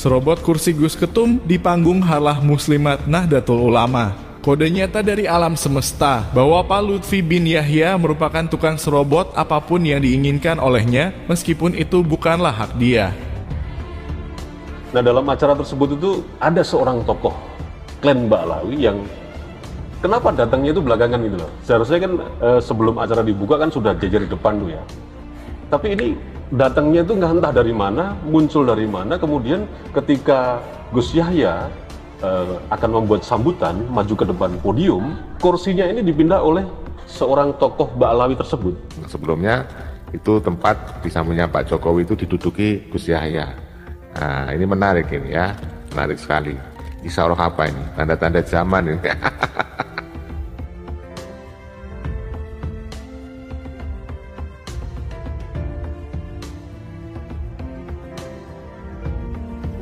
serobot kursi Gus Ketum di panggung Harlah Muslimat Nahdlatul Ulama. Kode nyata dari alam semesta bahwa Pak Lutfi bin Yahya merupakan tukang serobot apapun yang diinginkan olehnya, meskipun itu bukanlah hak dia. Nah, dalam acara tersebut itu ada seorang tokoh klan Ba'lawi yang kenapa datangnya itu belakangan gitu loh. Seharusnya kan sebelum acara dibuka kan sudah jajar di depan tuh ya. Tapi ini datangnya itu nggak entah dari mana, muncul dari mana, kemudian ketika Gus Yahya akan membuat sambutan, maju ke depan podium, kursinya ini dipindah oleh seorang tokoh Ba'lawi tersebut. Sebelumnya itu tempat di sampingnya Pak Jokowi itu diduduki Gus Yahya. Nah, ini menarik ini ya, menarik sekali. Isyarat apa ini? Tanda-tanda zaman ini.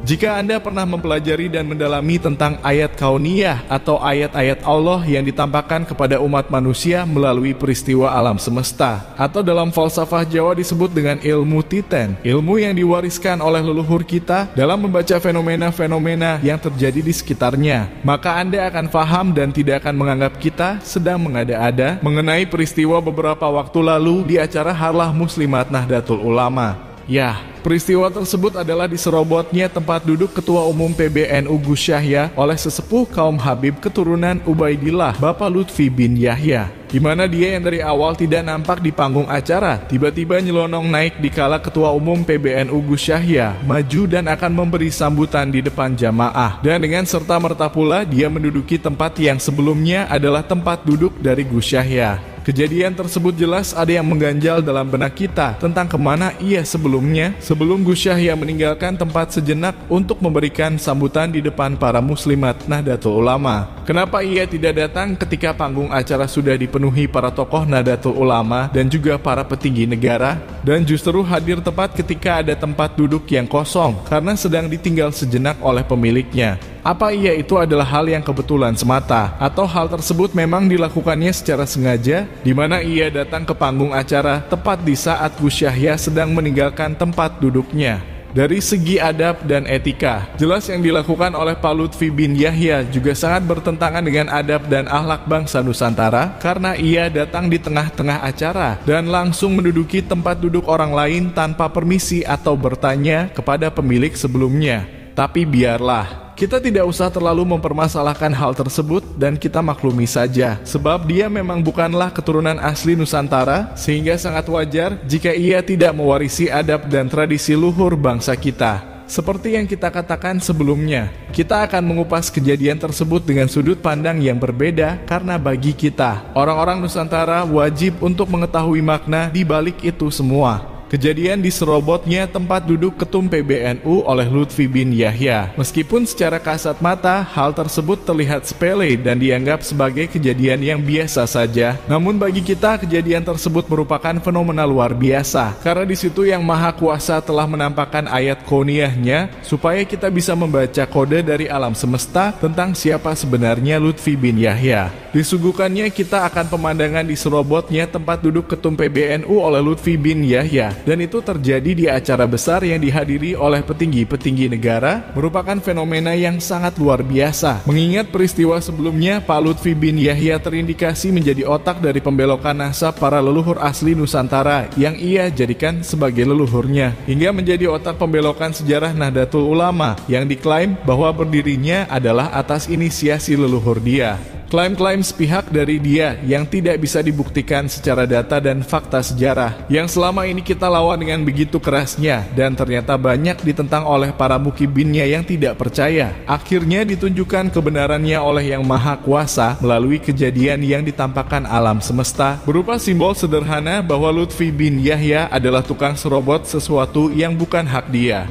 Jika Anda pernah mempelajari dan mendalami tentang ayat kauniyah atau ayat-ayat Allah yang ditampakkan kepada umat manusia melalui peristiwa alam semesta, atau dalam falsafah Jawa disebut dengan ilmu titen, ilmu yang diwariskan oleh leluhur kita dalam membaca fenomena-fenomena yang terjadi di sekitarnya, maka Anda akan paham dan tidak akan menganggap kita sedang mengada-ada mengenai peristiwa beberapa waktu lalu di acara Harlah Muslimat Nahdlatul Ulama. Ya, peristiwa tersebut adalah diserobotnya tempat duduk Ketua Umum PBNU Gus Yahya oleh sesepuh kaum Habib keturunan Ubaidillah, Bapak Lutfi bin Yahya, di mana dia yang dari awal tidak nampak di panggung acara, tiba-tiba nyelonong naik di kala Ketua Umum PBNU Gus Yahya maju dan akan memberi sambutan di depan jamaah, dan dengan serta-merta pula dia menduduki tempat yang sebelumnya adalah tempat duduk dari Gus Yahya. Kejadian tersebut jelas ada yang mengganjal dalam benak kita tentang kemana ia sebelumnya, sebelum Gus Yahya meninggalkan tempat sejenak untuk memberikan sambutan di depan para muslimat Nahdlatul Ulama. Kenapa ia tidak datang ketika panggung acara sudah dipenuhi para tokoh Nahdlatul Ulama dan juga para petinggi negara, dan justru hadir tepat ketika ada tempat duduk yang kosong karena sedang ditinggal sejenak oleh pemiliknya? Apa ia itu adalah hal yang kebetulan semata, atau hal tersebut memang dilakukannya secara sengaja, di mana ia datang ke panggung acara tepat di saat Gus Yahya sedang meninggalkan tempat duduknya? Dari segi adab dan etika, jelas yang dilakukan oleh Pak Lutfi bin Yahya juga sangat bertentangan dengan adab dan akhlak bangsa Nusantara, karena ia datang di tengah-tengah acara dan langsung menduduki tempat duduk orang lain tanpa permisi atau bertanya kepada pemilik sebelumnya. Tapi biarlah, kita tidak usah terlalu mempermasalahkan hal tersebut dan kita maklumi saja, sebab dia memang bukanlah keturunan asli Nusantara, sehingga sangat wajar jika ia tidak mewarisi adab dan tradisi luhur bangsa kita. Seperti yang kita katakan sebelumnya, kita akan mengupas kejadian tersebut dengan sudut pandang yang berbeda, karena bagi kita, orang-orang Nusantara wajib untuk mengetahui makna di balik itu semua. Kejadian diserobotnya tempat duduk Ketum PBNU oleh Lutfi bin Yahya. Meskipun secara kasat mata hal tersebut terlihat sepele dan dianggap sebagai kejadian yang biasa saja, namun bagi kita kejadian tersebut merupakan fenomena luar biasa, karena di situ Yang Maha Kuasa telah menampakkan ayat kauniyahnya supaya kita bisa membaca kode dari alam semesta tentang siapa sebenarnya Lutfi bin Yahya. Disuguhkannya kita akan pemandangan diserobotnya tempat duduk Ketum PBNU oleh Lutfi bin Yahya, dan itu terjadi di acara besar yang dihadiri oleh petinggi-petinggi negara, merupakan fenomena yang sangat luar biasa. Mengingat peristiwa sebelumnya, Pak Lutfi bin Yahya terindikasi menjadi otak dari pembelokan nasab para leluhur asli Nusantara yang ia jadikan sebagai leluhurnya, hingga menjadi otak pembelokan sejarah Nahdlatul Ulama yang diklaim bahwa berdirinya adalah atas inisiasi leluhur dia. Klaim-klaim sepihak dari dia yang tidak bisa dibuktikan secara data dan fakta sejarah, yang selama ini kita lawan dengan begitu kerasnya dan ternyata banyak ditentang oleh para mukibinnya yang tidak percaya. Akhirnya ditunjukkan kebenarannya oleh Yang Maha Kuasa melalui kejadian yang ditampakkan alam semesta berupa simbol sederhana bahwa Lutfi bin Yahya adalah tukang serobot sesuatu yang bukan hak dia.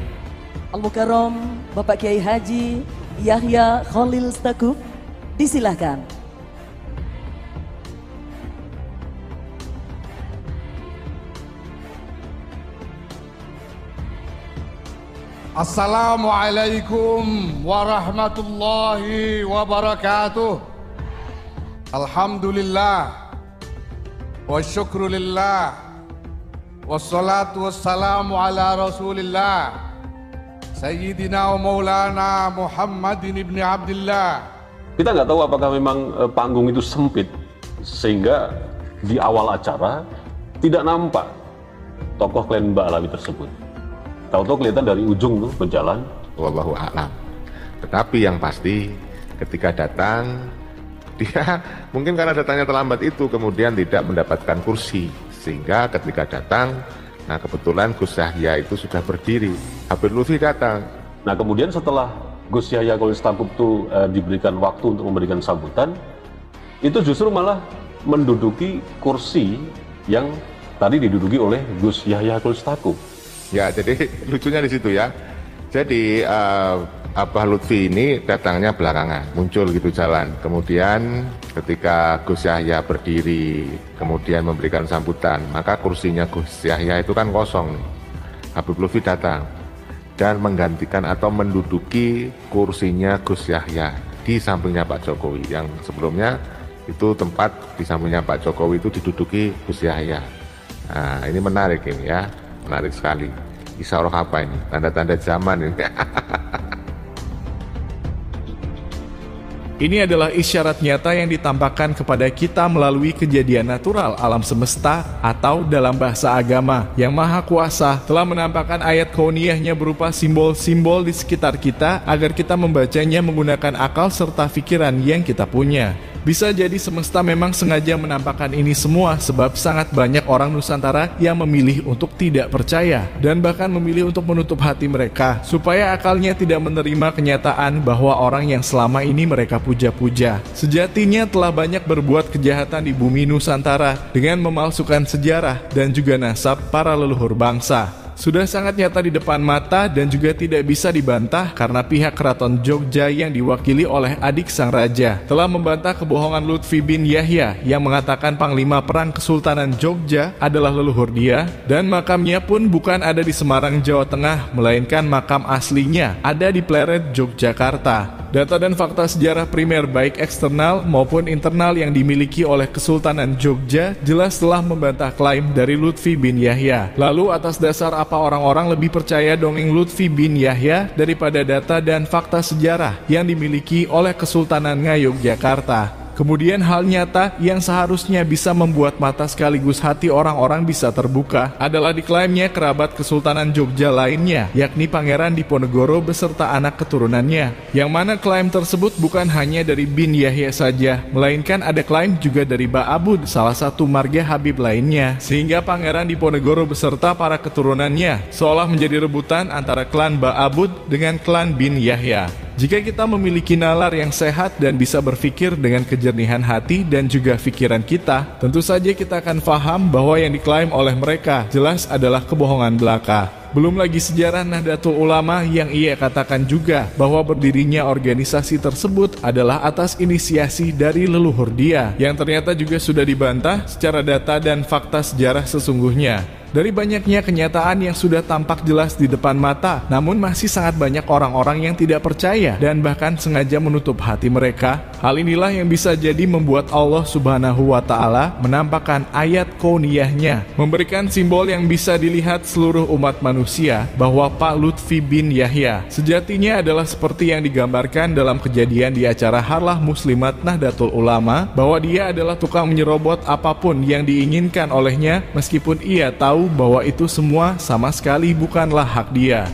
Al-Mukarram Bapak Kiai Haji Yahya Khalil Stakuf, disilahkan. Assalamualaikum warahmatullahi wabarakatuh. Alhamdulillah wa syukrulillah, wassalatu wassalamu ala rasulillah سيدنا ومولانا محمد بن عبد الله. Kita nggak tahu apakah memang panggung itu sempit sehingga di awal acara tidak nampak tokoh klan Mbak Alawi tersebut. Tahu-tahu kelihatan dari ujung tuh berjalan. Wallahu a'lam. Tetapi yang pasti ketika datang, dia mungkin karena datangnya terlambat itu kemudian tidak mendapatkan kursi, sehingga ketika datang, nah kebetulan Gus Yahya itu sudah berdiri. Habib Lutfi datang. Nah kemudian setelah Gus Yahya Khalil Stakuf itu diberikan waktu untuk memberikan sambutan, itu justru malah menduduki kursi yang tadi diduduki oleh Gus Yahya Khalil Stakuf. Ya, jadi lucunya di situ ya. Jadi Abah Lutfi ini datangnya belakangan, muncul gitu jalan. Kemudian ketika Gus Yahya berdiri, kemudian memberikan sambutan, maka kursinya Gus Yahya itu kan kosong. Habib Lutfi datang dan menggantikan atau menduduki kursinya Gus Yahya di sampingnya Pak Jokowi. Yang sebelumnya itu tempat di sampingnya Pak Jokowi itu diduduki Gus Yahya. Nah, ini menarik ini ya, menarik sekali. Isyarat apa ini? Tanda-tanda zaman ini. Ini adalah isyarat nyata yang ditampakkan kepada kita melalui kejadian natural alam semesta atau dalam bahasa agama. Yang Maha Kuasa telah menampakkan ayat kauniyahnya berupa simbol-simbol di sekitar kita agar kita membacanya menggunakan akal serta pikiran yang kita punya. Bisa jadi semesta memang sengaja menampakkan ini semua sebab sangat banyak orang Nusantara yang memilih untuk tidak percaya dan bahkan memilih untuk menutup hati mereka supaya akalnya tidak menerima kenyataan bahwa orang yang selama ini mereka puja-puja sejatinya telah banyak berbuat kejahatan di bumi Nusantara dengan memalsukan sejarah dan juga nasab para leluhur bangsa. Sudah sangat nyata di depan mata dan juga tidak bisa dibantah karena pihak Keraton Jogja yang diwakili oleh adik sang raja telah membantah kebohongan Lutfi bin Yahya yang mengatakan Panglima Perang Kesultanan Jogja adalah leluhur dia dan makamnya pun bukan ada di Semarang, Jawa Tengah, melainkan makam aslinya ada di Pleret, Yogyakarta. Data dan fakta sejarah primer baik eksternal maupun internal yang dimiliki oleh Kesultanan Jogja jelas telah membantah klaim dari Lutfi bin Yahya. Lalu atas dasar apa orang-orang lebih percaya dongeng Lutfi bin Yahya daripada data dan fakta sejarah yang dimiliki oleh Kesultanan Ngayogyakarta? Kemudian hal nyata yang seharusnya bisa membuat mata sekaligus hati orang-orang bisa terbuka adalah diklaimnya kerabat Kesultanan Jogja lainnya, yakni Pangeran Diponegoro beserta anak keturunannya. Yang mana klaim tersebut bukan hanya dari bin Yahya saja, melainkan ada klaim juga dari Ba'abud, salah satu marga Habib lainnya. Sehingga Pangeran Diponegoro beserta para keturunannya seolah menjadi rebutan antara klan Ba'abud dengan klan bin Yahya. Jika kita memiliki nalar yang sehat dan bisa berpikir dengan kejernihan hati dan juga pikiran kita, tentu saja kita akan paham bahwa yang diklaim oleh mereka jelas adalah kebohongan belaka. Belum lagi sejarah Nahdlatul Ulama yang ia katakan juga bahwa berdirinya organisasi tersebut adalah atas inisiasi dari leluhur dia, yang ternyata juga sudah dibantah secara data dan fakta sejarah sesungguhnya. Dari banyaknya kenyataan yang sudah tampak jelas di depan mata, namun masih sangat banyak orang-orang yang tidak percaya dan bahkan sengaja menutup hati mereka. Hal inilah yang bisa jadi membuat Allah Subhanahu wa Ta'ala menampakkan ayat kauniyahnya, memberikan simbol yang bisa dilihat seluruh umat manusia bahwa Pak Lutfi bin Yahya sejatinya adalah seperti yang digambarkan dalam kejadian di acara Harlah Muslimat Nahdlatul Ulama, bahwa dia adalah tukang menyerobot apapun yang diinginkan olehnya meskipun ia tahu bahwa itu semua sama sekali bukanlah hak dia.